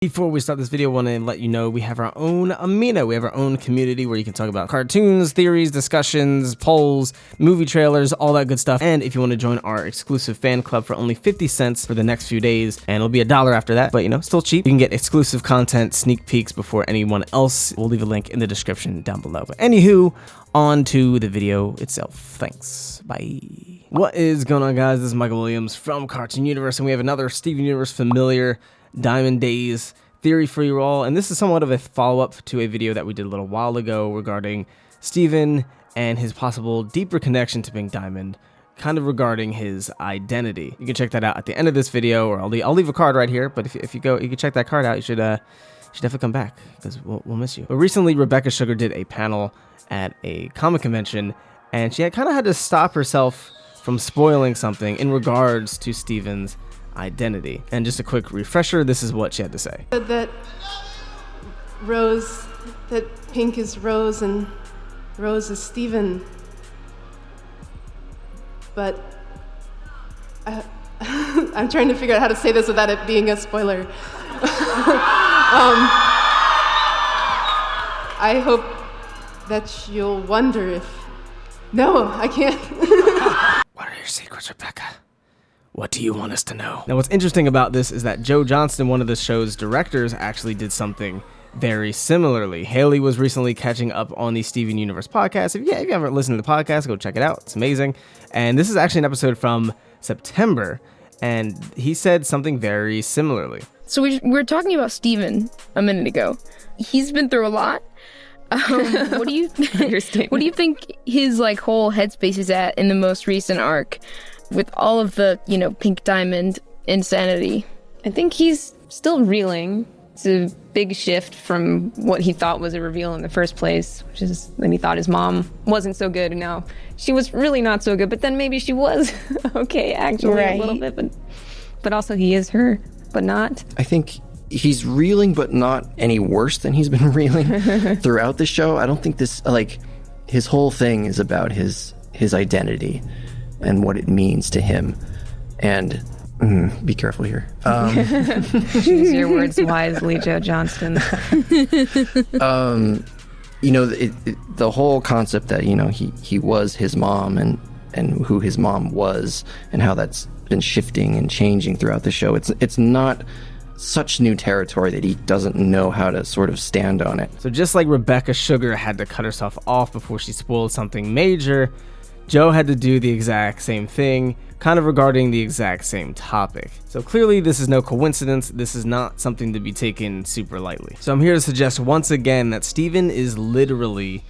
Before we start this video, I want to let you know we have our own Amino. We have our own community where you can talk about cartoons, theories, discussions, polls, movie trailers, all that good stuff. And if you want to join our exclusive fan club for only 50 cents for the next few days, and it'll be $1 after that, but you know, still cheap. You can get exclusive content, sneak peeks before anyone else. We'll leave a link in the description down below. But anywho, on to the video itself. Thanks. Bye. What is going on, guys? This is Michael Williams from Cartoon Universe, and we have another Steven Universe familiar Diamond Days theory for you all, and this is somewhat of a follow-up to a video that we did a little while ago regarding Steven and his possible deeper connection to Pink Diamond, kind of regarding his identity. You can check that out at the end of this video, or I'll leave a card right here, but if you go, you can check that card out. You should definitely come back, because we'll miss you. But recently, Rebecca Sugar did a panel at a comic convention, and she kind of had to stop herself from spoiling something in regards to Steven's identity. And just a quick refresher, this is what she had to say. That Pink is Rose and Rose is Steven. But I'm trying to figure out how to say this without it being a spoiler. I hope that you'll wonder if... No, I can't. What are your secrets, Rebecca? What do you want us to know? Now, what's interesting about this is that Joe Johnston, one of the show's directors, actually did something very similarly. Hailey was recently catching up on the Steven Universe podcast. If you haven't listened to the podcast, go check it out. It's amazing. And this is actually an episode from September, and he said something very similarly. So we were talking about Steven a minute ago. He's been through a lot. What do you think his whole headspace is at in the most recent arc? With all of the, Pink Diamond insanity. I think he's still reeling. It's a big shift from what he thought was a reveal in the first place, which is when he thought his mom wasn't so good, and now she was really not so good, but then maybe she was okay, actually, a little bit, but also he is her, but not. I think he's reeling, but not any worse than he's been reeling throughout the show. I don't think this, his whole thing is about his identity and what it means to him. And be careful here. Choose your words wisely, Joe Johnston. The whole concept that, he was his mom and who his mom was and how that's been shifting and changing throughout the show. It's not such new territory that he doesn't know how to sort of stand on it. So just like Rebecca Sugar had to cut herself off before she spoiled something major, Joe had to do the exact same thing, kind of regarding the exact same topic. So clearly this is no coincidence. This is not something to be taken super lightly. So I'm here to suggest once again that Steven is literally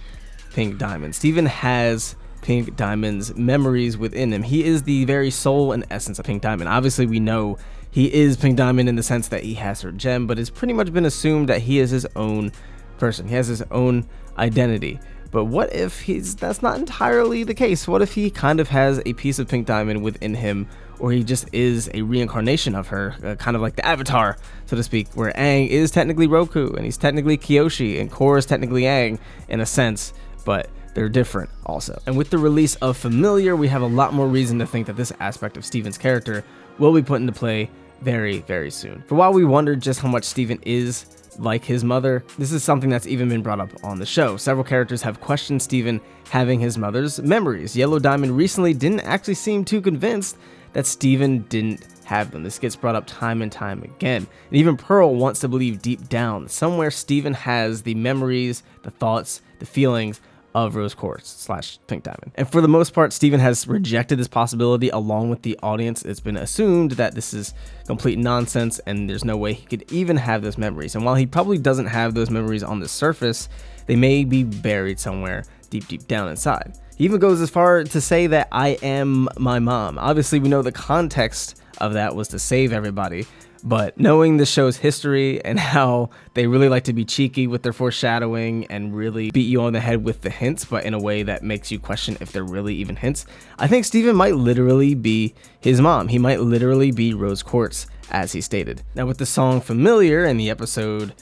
Pink Diamond. Steven has Pink Diamond's memories within him. He is the very soul and essence of Pink Diamond. Obviously we know he is Pink Diamond in the sense that he has her gem, but it's pretty much been assumed that he is his own person. He has his own identity. But what if that's not entirely the case? What if he kind of has a piece of Pink Diamond within him, or he just is a reincarnation of her, kind of like the Avatar, so to speak, where Aang is technically Roku, and he's technically Kyoshi, and Korra is technically Aang in a sense, but they're different also. And with the release of Familiar, we have a lot more reason to think that this aspect of Steven's character will be put into play very, very soon. For while we wondered just how much Steven is like his mother, this is something that's even been brought up on the show. Several characters have questioned Steven having his mother's memories. Yellow Diamond recently didn't actually seem too convinced that Steven didn't have them. This gets brought up time and time again. And even Pearl wants to believe deep down that somewhere Steven has the memories, the thoughts, the feelings of Rose Quartz / Pink Diamond. And for the most part, Steven has rejected this possibility along with the audience. It's been assumed that this is complete nonsense and there's no way he could even have those memories. And while he probably doesn't have those memories on the surface, they may be buried somewhere deep down inside. He even goes as far to say that I am my mom. Obviously, we know the context of that was to save everybody, but knowing the show's history and how they really like to be cheeky with their foreshadowing and really beat you on the head with the hints, but in a way that makes you question if they're really even hints, I think Steven might literally be his mom. He might literally be Rose Quartz, as he stated. Now with the song Familiar and the episode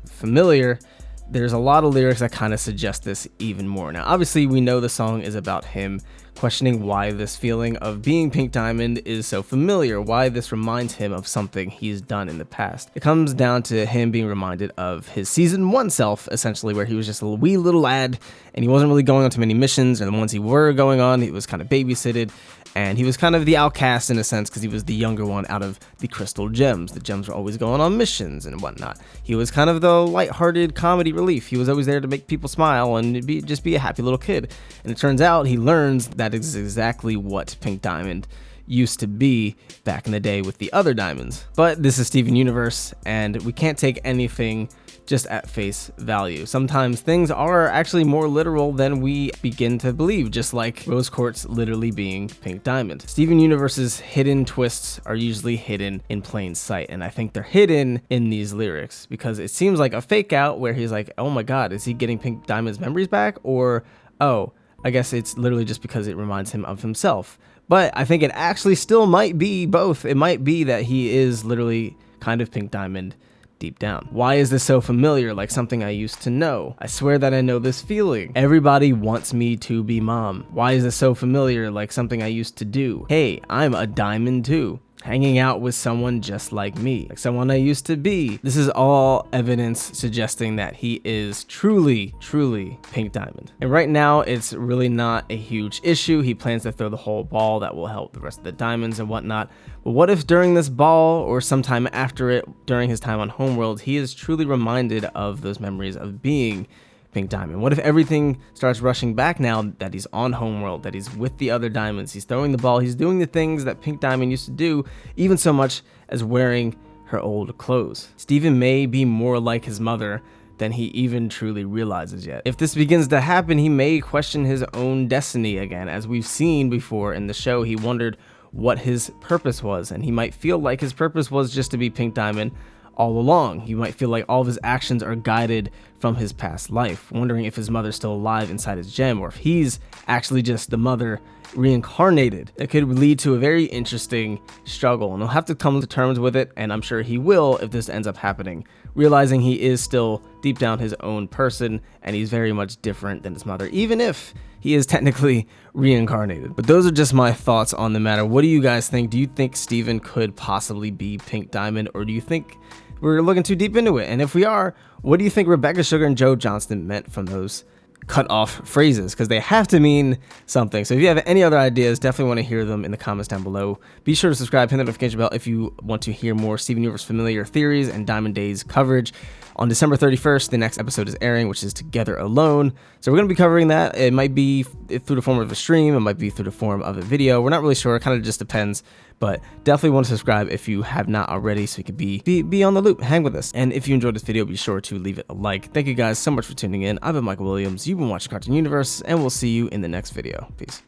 Familiar, there's a lot of lyrics that kind of suggest this even more. Now obviously we know the song is about him questioning why this feeling of being Pink Diamond is so familiar, why this reminds him of something he's done in the past. It comes down to him being reminded of his season 1 self, essentially, where he was just a wee little lad and he wasn't really going on too many missions, and the ones he were going on, he was kind of babysitted, and he was kind of the outcast in a sense because he was the younger one out of the crystal gems. The gems were always going on missions and whatnot. He was kind of the lighthearted comedy relief. He was always there to make people smile and just be a happy little kid. And it turns out he learns that is exactly what Pink Diamond used to be back in the day with the other diamonds. But this is Steven Universe, and we can't take anything just at face value. Sometimes things are actually more literal than we begin to believe, just like Rose Quartz literally being Pink Diamond. Steven Universe's hidden twists are usually hidden in plain sight, and I think they're hidden in these lyrics because it seems like a fake out where he's like, oh my god, is he getting Pink Diamond's memories back? Or, oh, I guess it's literally just because it reminds him of himself. But I think it actually still might be both. It might be that he is literally kind of Pink Diamond deep down. Why is this so familiar, like something I used to know? I swear that I know this feeling. Everybody wants me to be mom. Why is this so familiar, like something I used to do? Hey, I'm a diamond too. Hanging out with someone just like me, like someone I used to be. This is all evidence suggesting that he is truly Pink Diamond. And right now, it's really not a huge issue. He plans to throw the whole ball that will help the rest of the diamonds and whatnot. But what if during this ball or sometime after it, during his time on Homeworld, he is truly reminded of those memories of being Pink Diamond? What if everything starts rushing back now that he's on Homeworld, that he's with the other diamonds, he's throwing the ball, he's doing the things that Pink Diamond used to do, even so much as wearing her old clothes. Steven may be more like his mother than he even truly realizes yet. If this begins to happen, he may question his own destiny again. As we've seen before in the show, he wondered what his purpose was, and he might feel like his purpose was just to be Pink Diamond all along. He might feel like all of his actions are guided from his past life, wondering if his mother's still alive inside his gem, or if he's actually just the mother reincarnated. It could lead to a very interesting struggle, and he'll have to come to terms with it, and I'm sure he will if this ends up happening, realizing he is still deep down his own person, and he's very much different than his mother, even if he is technically reincarnated. But those are just my thoughts on the matter. What do you guys think? Do you think Steven could possibly be Pink Diamond, or do you think we're looking too deep into it? And if we are, what do you think Rebecca Sugar and Joe Johnston meant from those cut off phrases? Because they have to mean something. So if you have any other ideas, definitely want to hear them in the comments down below. Be sure to subscribe, hit the notification bell if you want to hear more Steven Universe familiar theories and Diamond Days coverage. On December 31st, the next episode is airing, which is Together Alone. So we're going to be covering that. It might be through the form of a stream. It might be through the form of a video. We're not really sure. It kind of just depends. But definitely want to subscribe if you have not already, so you could be on the loop, hang with us. And if you enjoyed this video, be sure to leave it a like. Thank you guys so much for tuning in. I've been MYKAL Williams. You've been watching Cartoon Universe, and we'll see you in the next video. Peace.